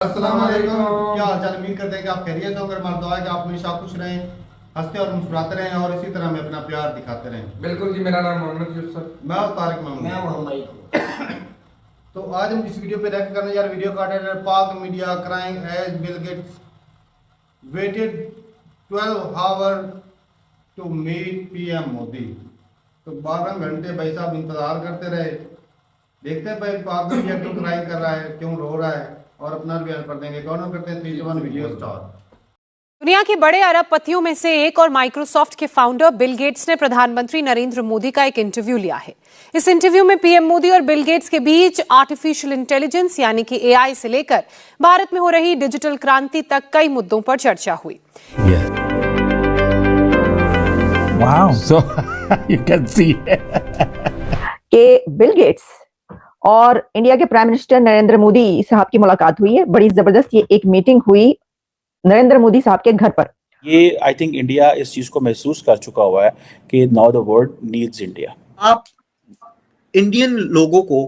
अस्सलाम वालेकुम। क्या हाल चाल? उम्मीद करते हैं कि आप खैरियत हो। अगर हमारा दुआ है कि आप हमेशा खुश रहें, हंसते और मुस्कुराते रहें और इसी तरह हमें अपना प्यार दिखाते रहें। बिल्कुल जी। मेरा नाम मोहम्मद यूसुफ। मैं तारिक महमूद। मैं मोहम्मद। तो आज हम इस वीडियो पे रिएक्ट करने जा रहे हैं वीडियो का title Pak media crying as Bill Gates waited 12 hour to meet PM Modi. तो 12 घंटे भाई साहब इंतजार करते रहे। देखते हैं भाई पाक मीडिया क्यों क्राइंग कर रहा है, क्यों रो रहा है और अपना बयान कर देंगे। कौन करते हैं 3 1 वीडियो स्टार्ट। दुनिया के बड़े अरबपतियों में से एक और माइक्रोसॉफ्ट के फाउंडर बिल गेट्स ने प्रधानमंत्री नरेंद्र मोदी का एक इंटरव्यू लिया है। इस इंटरव्यू में पीएम मोदी और बिल गेट्स के बीच आर्टिफिशियल इंटेलिजेंस यानी कि एआई से लेकर भारत में हो रही डिजिटल क्रांति तक कई मुद्दों पर चर्चा हुई। Wow. So you can see कि बिल गेट्स और इंडिया के प्राइम मिनिस्टर नरेंद्र मोदी साहब की मुलाकात हुई है। बड़ी जबरदस्त ये एक मीटिंग हुई नरेंद्र मोदी साहब के घर पर। ये आई थिंक इंडिया इस चीज को महसूस कर चुका हुआ है कि now the world needs India. आप इंडियन लोगों को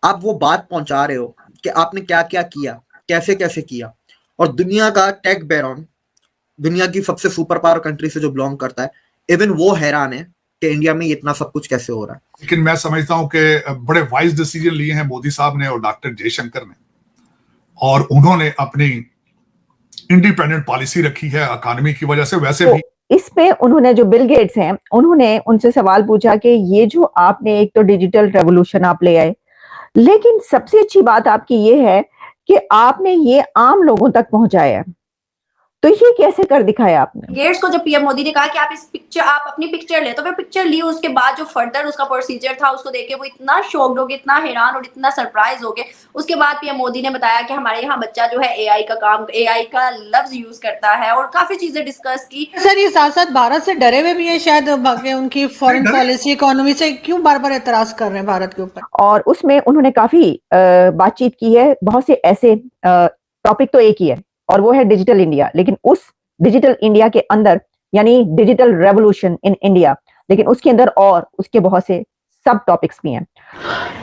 आप वो बात पहुंचा रहे हो कि आपने क्या क्या किया, कैसे कैसे किया, और दुनिया का टेक बैरॉन, दुनिया की सबसे सुपर पावर कंट्री से जो बिलोंग करता है, इवन वो हैरान है कि इंडिया में इतना सब कुछ कैसे हो रहा है। लेकिन मैं समझता हूं कि बड़े वाइज डिसीजन लिए हैं मोदी साहब ने और डॉक्टर जयशंकर ने, और उन्होंने अपनी इंडिपेंडेंट पॉलिसी रखी है इकोनॉमी की वजह से। वैसे तो भी इसमें उन्होंने जो बिल गेट्स हैं उन्होंने उनसे सवाल पूछा कि ये जो आपने एक तो डिजिटल रेवोल्यूशन आप ले आए, लेकिन सबसे अच्छी बात आपकी ये है कि आपने ये आम लोगों तक पहुंचाया। तो ये कैसे कर दिखाया आपने? गेट्स को जब पीएम मोदी ने कहा कि आप अपनी पिक्चर ले, तो फिर पिक्चर ली। उसके बाद जो फर्दर उसका प्रोसीजर था उसको देख के वो इतना शॉक्ड हो गए, इतना हैरान और इतना सरप्राइज हो गए। उसके बाद पीएम मोदी ने बताया कि हमारे यहाँ बच्चा जो है एआई का लफ्ज यूज करता है और काफी चीजें डिस्कस की। सर ये साथ साथ भारत से डरे हुए भी हैं शायद, उनकी फॉरेन पॉलिसी इकोनॉमी से क्यों बार बार एतराज कर रहे हैं भारत के ऊपर। और उसमें उन्होंने काफी बातचीत की है। बहुत से ऐसे टॉपिक तो एक ही है और वो है डिजिटल इंडिया, लेकिन उस डिजिटल इंडिया के अंदर यानी डिजिटल रेवोल्यूशन इन इंडिया, लेकिन उसके अंदर और उसके बहुत से सब टॉपिक्स भी हैं।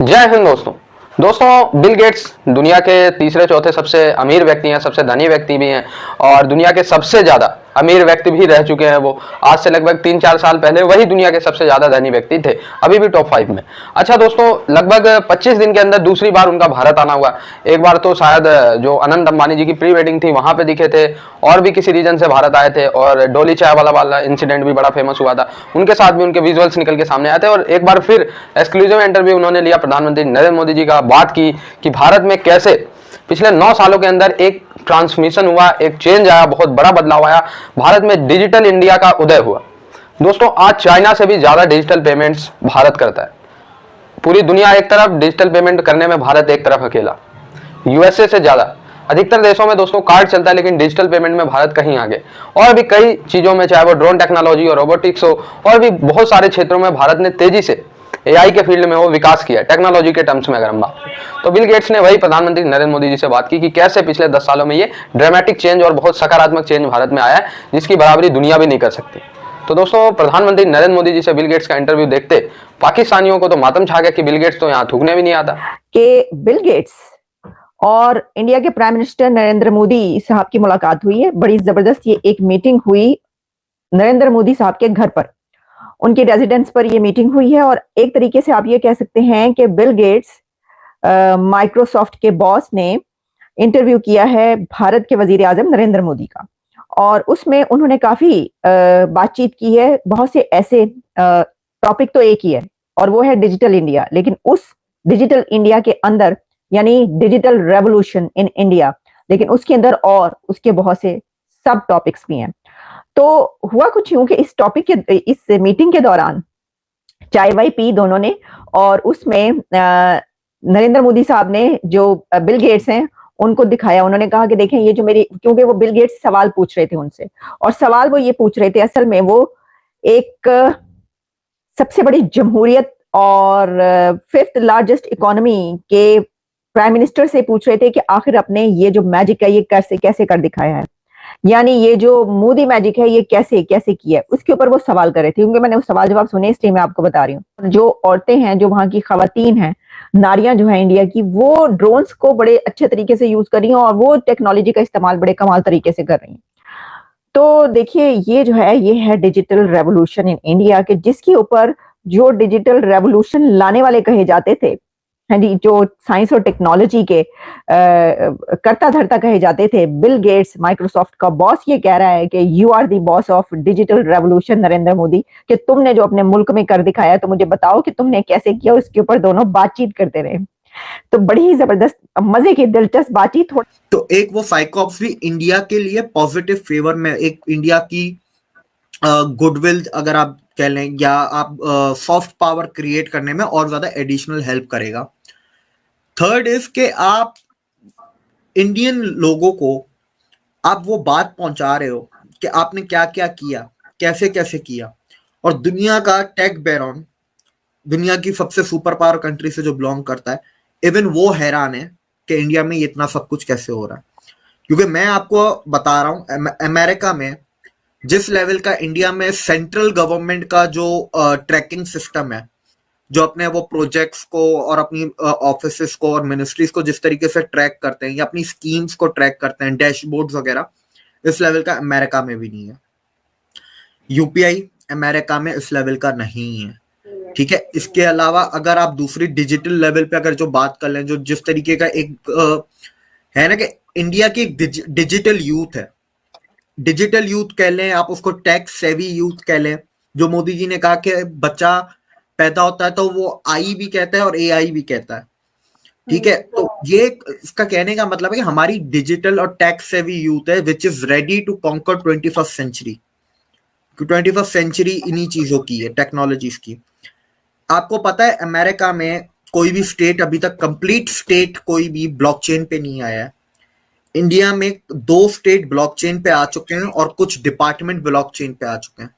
जय हिंद दोस्तों, बिल गेट्स दुनिया के तीसरे चौथे सबसे अमीर व्यक्ति हैं, सबसे धनी व्यक्ति भी हैं और दुनिया के सबसे ज्यादा अमीर व्यक्ति भी रह चुके हैं। वो आज से लगभग 3-4 साल पहले वही दुनिया के सबसे ज्यादा धनी व्यक्ति थे, अभी भी टॉप 5 में। अच्छा दोस्तों, लगभग 25 दिन के अंदर दूसरी बार उनका भारत आना हुआ। एक बार तो शायद जो अनंत अंबानी जी की प्री वेडिंग थी वहां पे दिखे थे, और भी किसी रीजन से भारत आए थे, और डोली चाय वाला इंसिडेंट भी बड़ा फेमस हुआ था। उनके साथ भी उनके विजुअल्स निकल के सामने आए थे, और एक बार फिर एक्सक्लूसिव इंटरव्यू उन्होंने लिया प्रधानमंत्री नरेंद्र मोदी जी का। बात की कि भारत में कैसे पिछले 9 सालों के अंदर एक ट्रांसमिशन हुआ, एक चेंज आया, बहुत बड़ा बदलाव आया, भारत में डिजिटल इंडिया का उदय हुआ। दोस्तों, आज चाइना से भी ज्यादा डिजिटल पेमेंट्स भारत करता है। पूरी दुनिया एक तरफ, डिजिटल पेमेंट करने में भारत एक तरफ अकेला। यूएसए से ज्यादा अधिकतर देशों में दोस्तों कार्ड चलता है, लेकिन डिजिटल पेमेंट में भारत कहीं आगे। और भी कई चीजों में, चाहे वो ड्रोन टेक्नोलॉजी और रोबोटिक्स हो, और भी बहुत सारे क्षेत्रों में भारत ने तेजी से एआई के फील्ड में वो विकास किया, टेक्नोलॉजी के टर्म्स में अगर हम बात करें। तो बिल गेट्स ने वही प्रधानमंत्री नरेंद्र मोदी जी से बात की कि कैसे पिछले 10 सालों में ये ड्रामेटिक चेंज और बहुत सकारात्मक चेंज भारत में आया है, जिसकी बराबरी दुनिया भी नहीं कर सकती। तो दोस्तों, प्रधानमंत्री नरेंद्र मोदी जी से बिल गेट्स का इंटरव्यू देखते पाकिस्तानियों को तो मातम छा गया कि बिल गेट्स तो यहाँ थूकने भी नहीं आता। कि बिल गेट्स और इंडिया के प्राइम मिनिस्टर नरेंद्र मोदी साहब की मुलाकात हुई है। बड़ी जबरदस्त ये एक मीटिंग हुई नरेंद्र मोदी साहब के घर पर, उनकी रेजिडेंस पर ये मीटिंग हुई है। और एक तरीके से आप ये कह सकते हैं कि बिल गेट्स माइक्रोसॉफ्ट के बॉस ने इंटरव्यू किया है भारत के वजीर आजम नरेंद्र मोदी का, और उसमें उन्होंने काफी बातचीत की है। बहुत से ऐसे टॉपिक तो एक ही है और वो है डिजिटल इंडिया, लेकिन उस डिजिटल इंडिया के अंदर यानी डिजिटल रेवोल्यूशन इन इंडिया, लेकिन उसके अंदर और उसके बहुत से सब टॉपिक्स भी हैं। तो हुआ कुछ यूं कि इस मीटिंग के दौरान चाय वाय पी दोनों ने, और उसमें नरेंद्र मोदी साहब ने जो बिल गेट्स हैं उनको दिखाया। उन्होंने कहा कि देखें ये जो मेरी, क्योंकि वो बिल गेट्स सवाल पूछ रहे थे उनसे, और सवाल वो ये पूछ रहे थे, असल में वो एक सबसे बड़ी जमहूरियत और 5th लार्जेस्ट इकोनॉमी के प्राइम मिनिस्टर से पूछ रहे थे कि आखिर अपने ये जो मैजिक है ये कैसे कर दिखाया है। यानी ये जो मोदी मैजिक है ये कैसे कैसे किया है, उसके ऊपर वो सवाल कर रहे थे। क्योंकि मैंने वो सवाल जवाब सुने इसलिए मैं आपको बता रही हूँ। जो औरतें हैं, जो वहां की खवातीन हैं, नारियां जो है इंडिया की, वो ड्रोन्स को बड़े अच्छे तरीके से यूज कर रही हैं और वो टेक्नोलॉजी का इस्तेमाल बड़े कमाल तरीके से कर रही हैं। तो देखिए ये जो है ये है डिजिटल रेवोल्यूशन इन इंडिया के, जिसके ऊपर जो डिजिटल रेवोल्यूशन लाने वाले कहे जाते थे, हाँ जी, जो साइंस और टेक्नोलॉजी के करता धरता कहे जाते थे, बिल गेट्स माइक्रोसॉफ्ट का बॉस ये कह रहा है कि you are the boss of digital revolution Narendra Modi, कि तुमने जो अपने मुल्क में कर दिखाया तो मुझे बताओ कि तुमने कैसे किया। उसके ऊपर दोनों बातचीत करते रहे। तो बड़ी ही जबरदस्त मजे की दिलचस्प बातचीत हो। तो एक वो साइकोप्स भी इंडिया के लिए पॉजिटिव फेवर में, एक इंडिया की गुडविल अगर आप कह लें, या आप सॉफ्ट पावर क्रिएट करने में और ज्यादा एडिशनल हेल्प करेगा। थर्ड इज के आप इंडियन लोगों को आप वो बात पहुंचा रहे हो कि आपने क्या क्या किया, कैसे कैसे किया, और दुनिया का टेक बैरॉन, दुनिया की सबसे सुपर पावर कंट्री से जो बिलोंग करता है, इवन वो हैरान है कि इंडिया में इतना सब कुछ कैसे हो रहा है। क्योंकि मैं आपको बता रहा हूं, अमेरिका में जिस लेवल का इंडिया में सेंट्रल गवर्नमेंट का जो ट्रैकिंग सिस्टम है, जो अपने वो प्रोजेक्ट्स को और अपनी ऑफिसेस को और मिनिस्ट्रीज को जिस तरीके से ट्रैक करते हैं या अपनी स्कीम्स को ट्रैक करते हैं, डैशबोर्ड्स वगैरह, इस लेवल का अमेरिका में भी नहीं है। यूपीआई अमेरिका में इस लेवल का नहीं है, ठीक है। इसके अलावा अगर आप दूसरी डिजिटल लेवल पे अगर जो बात कर लें, जो जिस तरीके का एक है ना कि इंडिया की डिजिटल यूथ है, डिजिटल यूथ कह लें आप उसको, टेक सेवी यूथ कह लें, जो मोदी जी ने कहा कि बच्चा पैदा होता है तो वो आई भी कहता है और एआई भी कहता है, ठीक है। तो ये इसका कहने का मतलब है कि हमारी डिजिटल और टेक सेवी यूथ है which is ready to conquer 21st century. 21st century इन्हीं चीजों की है, टेक्नोलॉजीज की। आपको पता है अमेरिका में कोई भी स्टेट अभी तक कंप्लीट स्टेट कोई भी ब्लॉकचेन पे नहीं आया है। इंडिया में 2 स्टेट ब्लॉकचेन पे आ चुके हैं और कुछ डिपार्टमेंट ब्लॉकचेन पे आ चुके हैं।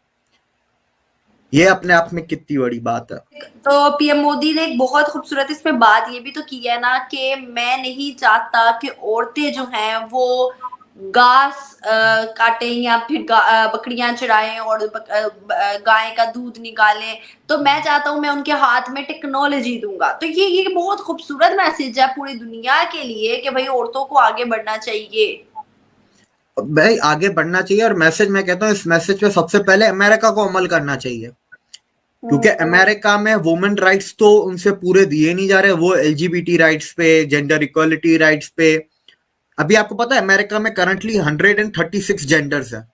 ये अपने आप में कितनी बड़ी बात है। तो पीएम मोदी ने एक बहुत खूबसूरत इसमें बात ये भी तो की है ना कि मैं नहीं चाहता कि औरतें जो हैं वो घास काटें या फिर बकरियां चराएं और गाय का दूध निकालें, तो मैं चाहता हूं मैं उनके हाथ में टेक्नोलॉजी दूंगा। तो ये बहुत खूबसूरत मैसेज है पूरी दुनिया के लिए कि भाई औरतों को आगे बढ़ना चाहिए, भाई आगे बढ़ना चाहिए। और मैसेज मैं कहता हूँ इस मैसेज पे सबसे पहले अमेरिका को अमल करना चाहिए, क्योंकि अमेरिका में वुमेन राइट्स तो उनसे पूरे दिए नहीं जा रहे। वो एलजीबीटी राइट्स पे, जेंडर इक्वालिटी राइट्स पे, अभी आपको पता है अमेरिका में करंटली 136 जेंडर्स है।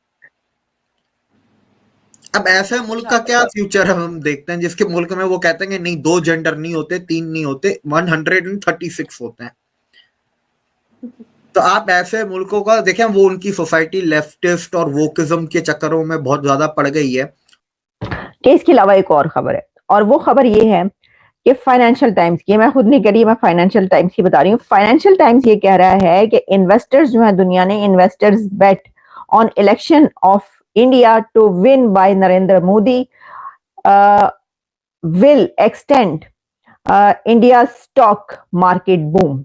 अब ऐसे मुल्क का क्या फ्यूचर है हम देखते हैं, जिसके मुल्क में वो कहते हैं कि नहीं 2 जेंडर नहीं होते, 3 नहीं होते, 136 होते हैं। तो आप ऐसे मुल्कों का देखें, वो उनकी सोसाइटी लेफ्टिस्ट और वोकिज्म के चक्करों में बहुत ज्यादा पड़ गई है। इसके अलावा एक और खबर है, और वो खबर ये है कि फाइनेंशियल टाइम्स की, मैं खुद नहीं कह रही, मैं फाइनेंशियल टाइम्स की बता रही हूँ। फाइनेंशियल टाइम्स ये कह रहा है कि इन्वेस्टर्स जो है दुनिया ने, investors bet on election of India to win by Narendra Modi will extend India stock market boom.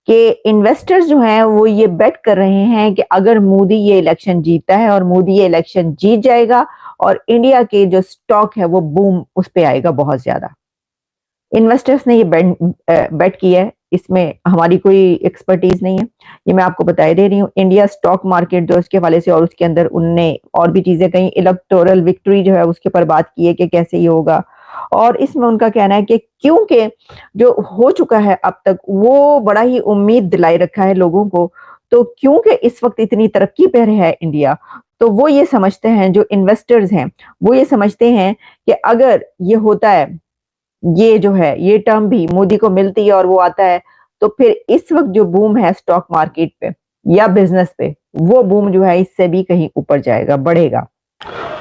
कि इन्वेस्टर्स जो हैं वो ये बेट कर रहे हैं कि अगर मोदी ये इलेक्शन जीतता है और मोदी ये इलेक्शन जीत जाएगा और इंडिया के जो स्टॉक है वो बूम उस पे आएगा बहुत ज्यादा। इन्वेस्टर्स ने ये बेट किया है, इसमें हमारी कोई एक्सपर्टीज नहीं है, ये मैं आपको बताई दे रही हूँ। इंडिया स्टॉक मार्केट जो इसके हवाले से, और उसके अंदर उनने और भी चीजें कही, इलेक्टोरल विक्ट्री जो है उसके ऊपर बात की है कि कैसे ये होगा। और इसमें उनका कहना है कि क्योंकि जो हो चुका है अब तक वो बड़ा ही उम्मीद दिलाई रखा है लोगों को, तो क्योंकि इस वक्त इतनी तरक्की पर है इंडिया, तो वो ये समझते हैं, जो इन्वेस्टर्स हैं वो ये समझते हैं कि अगर ये होता है, ये जो है ये टर्म भी मोदी को मिलती है और वो आता है, तो फिर इस वक्त जो बूम है स्टॉक मार्केट पे या बिजनेस पे, वो बूम जो है इससे भी कहीं ऊपर जाएगा, बढ़ेगा।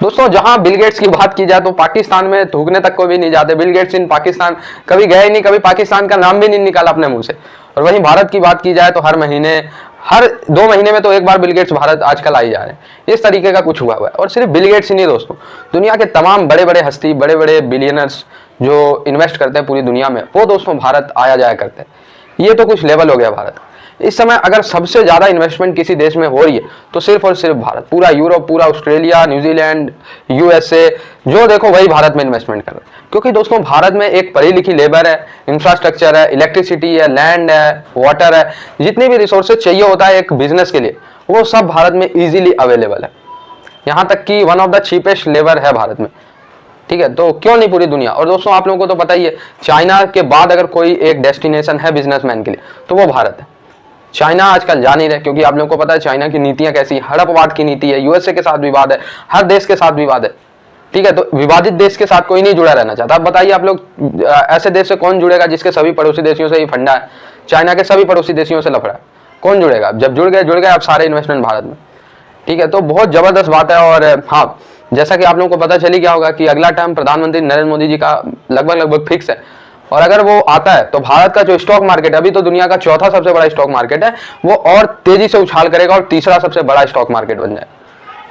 दोस्तों जहां बिल गेट्स की बात की जाए तो पाकिस्तान में थूकने तक को भी नहीं जाते। बिल गेट्स इन पाकिस्तान कभी गए नहीं, कभी पाकिस्तान का नाम भी नहीं निकाला अपने मुंह से। और वहीं भारत की बात की जाए तो हर महीने, हर 2 महीने में तो एक बार बिल गेट्स भारत आजकल आ ही जा रहे हैं। इस तरीके का कुछ हुआ है। और सिर्फ बिल गेट्स ही नहीं दोस्तों, दुनिया के तमाम बड़े बड़े हस्ती, बड़े बड़े बिलियनर्स जो इन्वेस्ट करते हैं पूरी दुनिया में, वो दोस्तों भारत आया जाया करते हैं। ये तो कुछ लेवल हो गया भारत। इस समय अगर सबसे ज्यादा इन्वेस्टमेंट किसी देश में हो रही है तो सिर्फ और सिर्फ भारत, पूरा यूरोप, पूरा ऑस्ट्रेलिया, न्यूजीलैंड, यूएसए, जो देखो वही भारत में इन्वेस्टमेंट कर रहे हैं। क्योंकि दोस्तों भारत में एक पढ़ी लिखी लेबर है, इंफ्रास्ट्रक्चर है, इलेक्ट्रिसिटी है, लैंड है, वाटर है, जितनी भी रिसोर्सेज चाहिए होता है एक बिजनेस के लिए वो सब भारत में इजीली अवेलेबल है। यहाँ तक कि one of the cheapest labour है भारत में, ठीक है। तो क्यों नहीं पूरी दुनिया। और दोस्तों आप लोगों को तो पता ही है, चाइना के बाद अगर कोई एक डेस्टिनेशन है बिजनेसमैन के लिए तो वो भारत है। चाइना आजकल जा नहीं रहे क्योंकि आप लोगों को पता है चाइना की नीतियां कैसी, हड़पवाद की नीति है, यूएसए के साथ विवाद है, हर देश के साथ विवाद है, ठीक है। तो विवादित देश के साथ कोई नहीं जुड़ा रहना चाहता। अब बताइए आप लोग ऐसे देश से कौन जुड़ेगा जिसके सभी पड़ोसी देशों से ही फंडा है। चाइना के सभी पड़ोसी देशों से लफड़ा है, कौन जुड़ेगा। जब जुड़ गए अब सारे इन्वेस्टमेंट भारत में, ठीक है। तो बहुत जबरदस्त बात है। और हाँ, जैसा कि आप लोगों को पता चली क्या होगा कि अगला टर्म प्रधानमंत्री नरेंद्र मोदी जी का लगभग फिक्स है। और अगर वो आता है तो भारत का जो स्टॉक मार्केट है, अभी तो दुनिया का चौथा सबसे बड़ा स्टॉक मार्केट है, वो और तेजी से उछाल करेगा और तीसरा सबसे बड़ा स्टॉक मार्केट बन जाए,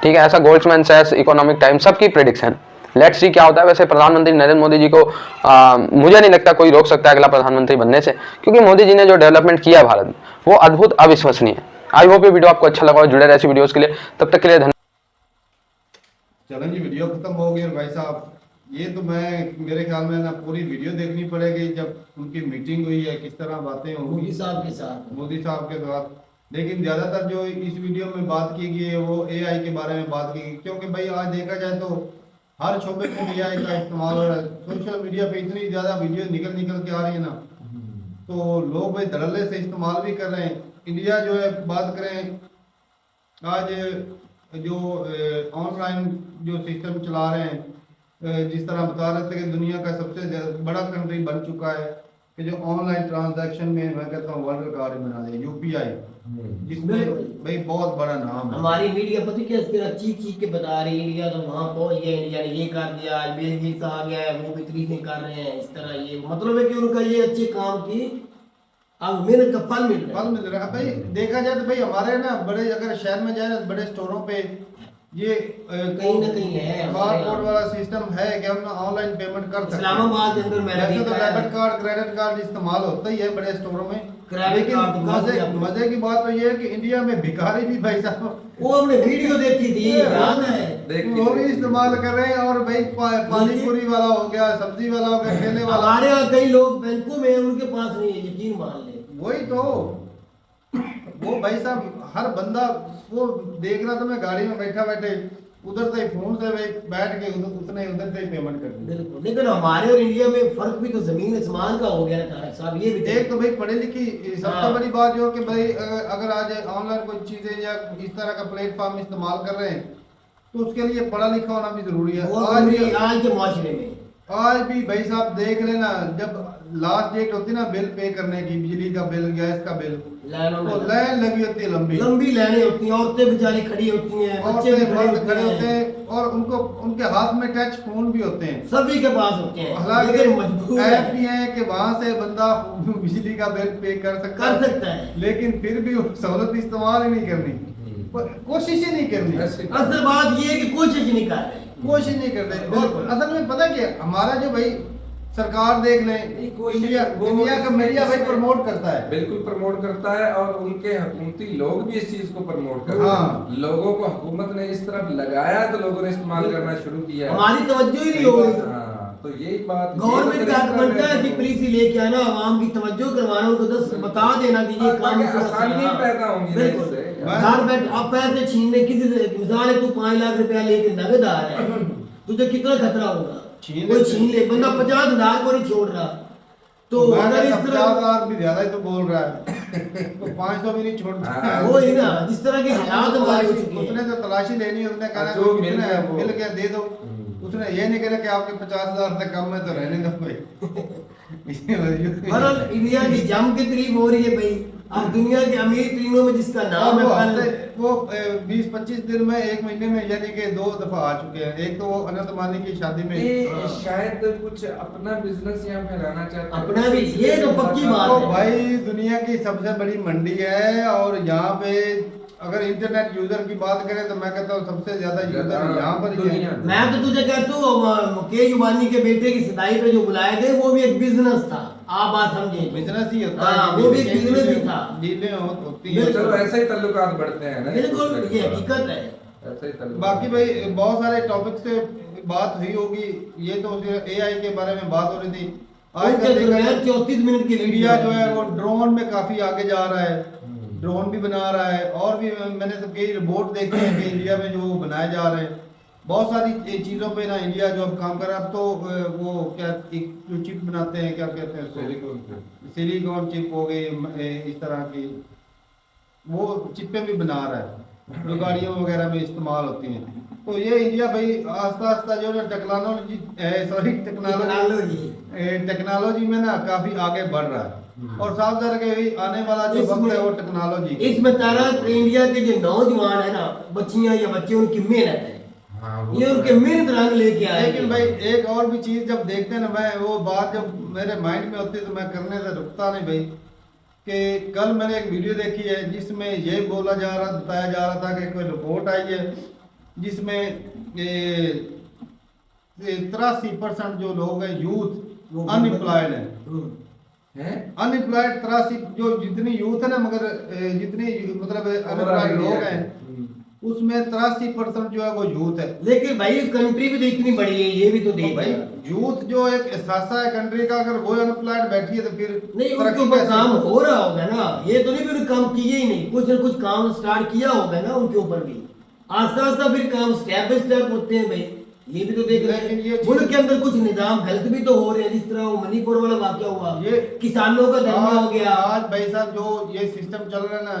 ठीक है। ऐसा गोल्डमैन सैक्स, इकोनॉमिक टाइम्स सबकी प्रेडिक्शन। लेट्स सी क्या होता है। वैसे प्रधानमंत्री नरेंद्र मोदी जी को मुझे नहीं लगता कोई रोक सकता है अगला प्रधानमंत्री बनने से, क्योंकि मोदी जी ने जो डेवलपमेंट किया है भारत में वो अद्भुत, अविश्वसनीय है। आई होप ये वीडियो आपको अच्छा लगा और जुड़े रहे ऐसी वीडियोस के लिए। तब तक के लिए धन्यवाद। चलें जी, वीडियो खत्म हो गई। और भाई साहब ये तो मेरे ख्याल में ना पूरी वीडियो देखनी पड़ेगी जब उनकी मीटिंग हुई है, किस तरह बातें होंगी मोदी साहब के साथ। लेकिन ज़्यादातर जो इस वीडियो में बात की गई है वो एआई के बारे में बात की गई, क्योंकि भाई आज देखा जाए तो हर शोबे में एआई का इस्तेमाल हो रहा है। सोशल मीडिया पे इतनी ज़्यादा वीडियो निकल के आ रही है ना, तो लोग भाई धड़ल्ले से इस्तेमाल भी कर रहे हैं। इंडिया जो है, बात करें आज जो ऑनलाइन जो सिस्टम चला रहे हैं, जिस तरह बता रहे थे कि दुनिया का सबसे बड़ा कंट्री बन चुका है कि जो ऑनलाइन ट्रांजैक्शन में मैं कहता हूँ वर्ल्ड रिकॉर्ड बना दिया, यूपीआई, जिसमें भाई बहुत बड़ा नाम है। हमारी मीडिया पता क्या इस तरह चीख के बता रही है, इंडिया तो वहाँ पहुँच गया, इंडिया ने ये कर दिया, बिल गेट्स आ गया है, वो भी तरीके कर रहे हैं इस तरह। ये मतलब है कि उनका ये अच्छे काम की अब मेहनत का फल मिल रहा है। भाई देखा जाए तो भाई हमारे ना बड़े, अगर शहर में जाए ना बड़े स्टोरों पे ये कहीं ना कहीं है बारकोड वाला सिस्टम है कि हम ऑनलाइन पेमेंट कर सकते हैं। इस्लामाबाद के अंदर मैंने वैसे तो डेबिट कार्ड, क्रेडिट कार्ड इस्तेमाल होता ही है बड़े स्टोरों में, लेकिन मजे की बात तो ये है कि इंडिया में भिखारी भी भाई साहब, वो हमने वीडियो देखी थी, याद है, वो भी इस्तेमाल कर रहे हैं। और भाई पानी पूरी वाला हो गया, सब्जी वाला हो गया, ठेले वाला। हमारे यहाँ कई लोग बैंकों में उनके पास नहीं है, यकीन मान ले। वही तो वो भाई साहब हर बंदा वो देख रहा था, मैं गाड़ी में बैठे उधर से फोन से बैठ के उसने उधर से पेमेंट कर दी। बिल्कुल, लेकिन हमारे और इंडिया में फर्क भी तो जमीन आसमान का हो गया तारक साहब। ये भी एक तो भाई पढ़े लिखी, सबसे बड़ी बात जो कि भाई अगर आज ऑनलाइन कोई चीजें या इस तरह का प्लेटफॉर्म इस्तेमाल कर रहे हैं तो उसके लिए पढ़ा लिखा होना भी जरूरी है। आज के माशरे में आज भी भाई साहब देख लेना, जब लास्ट डेट होती है ना बिल पे करने की, बिजली का बिल, गैस का बिल, तो लाइन लगी होती है, लंबी लाइनें होती हैं, औरतें बेचारी खड़ी होती हैं, बच्चे भी खड़े होते हैं, और उनको उनके हाथ में टच फोन भी होते हैं, सभी के पास होते हैं। हालांकि ऐप भी है कि वहां से बंदा बिजली का बिल पे कर सकता है, लेकिन फिर भी सहूलत इस्तेमाल ही नहीं करनी, कोशिश ही नहीं करनी। असल बात ये है कि कोशिश नहीं कर रहे, कोशिश नहीं कर रहे। और असल में पता क्या, हमारा जो भाई सरकार देख ले, इंडिया का मीडिया भाई प्रमोट करता है, बिल्कुल प्रमोट करता है, और उनके हुकूमती लोग भी इस चीज को प्रमोट करते हैं। हाँ। लोगों को हुकूमत ने इस तरफ लगाया तो लोगों ने इस्तेमाल करना शुरू किया, हमारी तवज्जो ही नहीं हो रही। तो यही बात गवर्नमेंट का हक बनता है कि पॉलिसी लेके आना, आवाम की तवज्जो करवाना, उनको 10 बता देना कि ये काम आसानी पैदा होंगी। घर बैठ आप पैसे छीनने, किसी से मिसाल है तू 5 लाख रुपया लेके नगद आ रहा है, तुझे कितना खतरा होगा, कोई छीन ले, बंदा 50,000 को नहीं छोड़ रहा। तो अगर इस तरह 50,000 भी ज्यादा ही तो बोल रहा है तो 500 भी नहीं छोड़ता। वो ही ना, जिस तरह के हालात हमारे हो चुके हैं। उसने तो तलाशी लेनी है, उसने कहना जो मिल गया दे दो, उसने ये नहीं कहना कि आपके 50,000 से कम है तो रहने दो भाई। इंडिया की जम की तारीफ हो रही है भाई, अब दुनिया के अमीर तीनों में जिसका नाम है वो 20-25 दिन में, 1 महीने में, यानी कि 2 दफा आ चुके हैं। एक तो वो अनंत मानी की शादी में, शायद कुछ अपना बिजनेस यहाँ फैलाना चाहते हैं, अपना भी, ये तो पक्की बात है भाई। दुनिया की सबसे बड़ी मंडी है, और यहाँ पे अगर इंटरनेट यूजर की बात करें तो मैं कहता हूँ सबसे ज्यादा यूजर यहाँ पर ही है। मैं तो तुझे कहता हूँ मुकेश अंबानी के बेटे की सगाई पे जो बुलाए थे वो भी एक बिजनेस था। आप बात समझे। बिजनेस ही होता हाँ, है, वो भी बिजनेस ही था। डीलें होती हैं। चलो ऐसे ही तल्लुकात बढ़ते हैं ना, बिल्कुल ये हकीकत है। ऐसे ही तल्लुकात। बाकी भाई बहुत सारे टॉपिक से बात हुई होगी, ये तो एआई के बारे में बात हो रही थी। उनके दरमियान 34 मिनट की इंडिया जो है वो ड्रोन में काफी आगे जा रहा है, ड्रोन भी बना रहा है, और भी मैंने तो कई रिपोर्ट देखे हैं कि इंडिया में जो बनाए जा रहे हैं बहुत सारी चीजों पे ना इंडिया जो अब काम कर रहा है। अब तो वो क्या एक जो चिप बनाते हैं, क्या कहते हैं, सिलिकॉन चिप हो गई, इस तरह की वो चिपें भी बना रहा है जो गाड़ियों वगैरह में इस्तेमाल होती हैं। तो ये इंडिया भाई आस्ता आस्ता जो है टेक्नोलॉजी में ना काफी आगे बढ़ रहा है, और साफ ज़ाहिर है कि आने वाला जो वक्त है वो टेक्नोलॉजी इसमें तरह इंडिया के जो नौजवान है ना, बच्चियां या बच्चे, उनकी मेहनत है, ये उनके मेहनत रंग लेके आए। लेकिन भाई एक और भी चीज जब देखते हैं ना, मैं वो बात जब मेरे माइंड में होती है तो मैं करने से रुकता नहीं भाई, कि कल मैंने एक वीडियो देखी है जिसमें ये बताया जा रहा था कि कोई रिपोर्ट आई है जिसमें 83% जो लोग हैं यूथ अनएम्प्लॉयड है। अनएम्प्लॉयड 83 जो जितनी यूथ है ना, मगर जितनी मतलब अनएम्प्लॉयड लोग हैं उसमें 83% जो है वो यूथ है। लेकिन भाई कंट्री भी तो इतनी बड़ी है, ये भी तो देख भाई यूथ जो एक हिस्सा है कंट्री का, अगर वो अनएम्प्लॉयड बैठी है तो फिर नहीं, उनके ऊपर काम हो रहा होगा ना, ये तो नहीं भी काम किए ही नहीं, कुछ ना कुछ काम स्टार्ट किया होगा ना उनके ऊपर भी, आस्ता आस्ता फिर काम स्टेप बाय स्टेप होते हैं भाई, ये भी तो देख रहे हैं। मुल्क के अंदर कुछ निजाम गलत भी तो हो रहे हैं, जिस तरह वो मणिपुर वाला वाकया हुआ, ये किसानों का धरना हो गया। आज भाई साहब जो ये सिस्टम चल रहा है ना,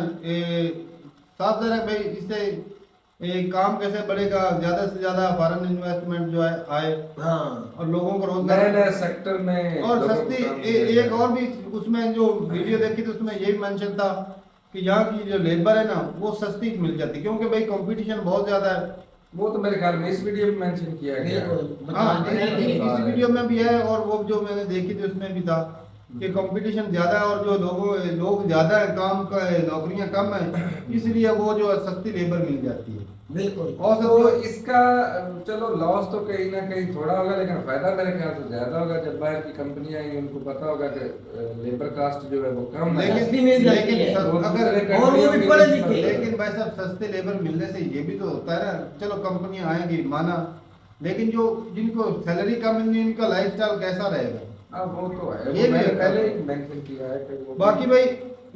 साफ ज़रा भाई इससे काम कैसे बढ़ेगा, ज्यादा से ज्यादा फॉरेन इन्वेस्टमेंट जो है आए, और लोगों को रोजगार नए सेक्टर में, और सस्ती एक और भी उसमें जो वीडियो देखी थी उसमें यही मेंशन था कि यहाँ की जो लेबर है ना वो सस्ती मिल जाती, क्योंकि भाई कंपटीशन बहुत ज्यादा है। वो तो मेरे ख्याल में इस वीडियो में मेंशन किया गया। हाँ, इस वीडियो में भी है, और वो जो मैंने देखी थी उसमें भी था कि कंपटीशन ज्यादा है, और जो लोग ज्यादा है, काम का नौकरियां कम है, इसलिए वो जो सस्ती लेबर मिल जाती है। बिल्कुल। और तो इसका चलो लॉस तो कहीं ना कहीं थोड़ा होगा, लेकिन फायदा मेरे ख्याल से ज्यादा होगा। जब बाहर की कंपनियां आएंगी उनको पता होगा कि लेबर कास्ट जो है वो कम है, लेकिन भाई साहब सस्ते लेबर मिलने से ये भी तो होता है ना, चलो कंपनियां आएंगी माना, लेकिन जो जिनको सैलरी कम मिलनी उनका लाइफस्टाइल कैसा रहेगा, वो तो है, ये मैंने भी पहले ही मेंशन किया है कि वो बाकी भाई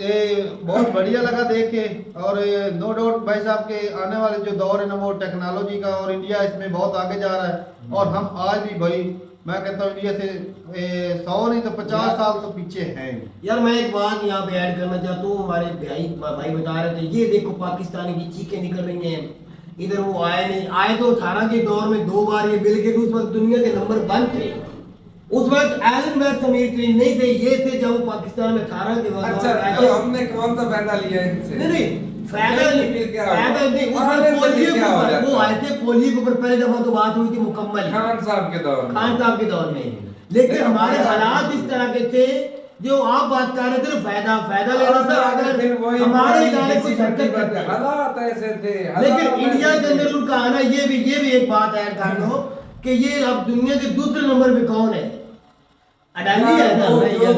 बहुत बढ़िया लगा देख के, और नो डाउट भाई साहब के आने वाले जो दौर है ना वो टेक्नोलॉजी का, और इंडिया इसमें बहुत आगे जा रहा है। और हम आज भी भाई मैं कहता हूँ इंडिया से 100 नहीं तो 50 साल तो पीछे हैं। यार मैं एक बात यहाँ पे ऐड करना चाहता हूँ, हमारे भाई बता रहे थे, ये देखो पाकिस्तानी की चीखें निकल रही हैं, इधर वो आए नहीं आए, तो 18 के दौर में 2 बार ये बिल गेट्स उस वक्त दुनिया के नंबर 1 थे, उस वक्त एलन मैक्स अमीर नहीं थे, ये थे जब वो पाकिस्तान में 18 के बाद। अच्छा, तो हमने कौन सा फायदा लिया इनसे? नहीं फायदा नहीं, वो आए थे पोलियो के ऊपर पहले दफा तो बात हुई थी मुकम्मल खान साहब के दौर में, लेकिन हमारे हालात इस तरह के थे जो आप बात कर रहे थे, फायदा लेना था, अगर हमारे इदारे कुछ हरकत करते, हालात ऐसे थे। लेकिन इंडिया के अंदर उनका आना, ये भी एक बात ऐड कर लो कि ये अब दुनिया के दूसरे नंबर पे कौन है, अडानी है ना, वो इंडिया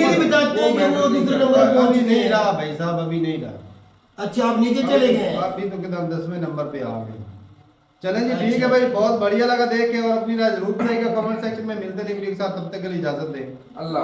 भी बताते हैं कि वो दूसरे नंबर पे पहुंच नहीं रहा भाई साहब, अभी नहीं रहा। अच्छा, आप नीचे चले गए, आप भी तो कितना 10वें नंबर पे आ गए। चलें जी, ठीक है भाई, बहुत बढ़िया लगा देख के, और अपनी राय जरूर बताइएगा कमेंट सेक्शन में। मिलते हैं वीडियो के साथ, तब तक के लिए इजाजत दें। अल्लाह।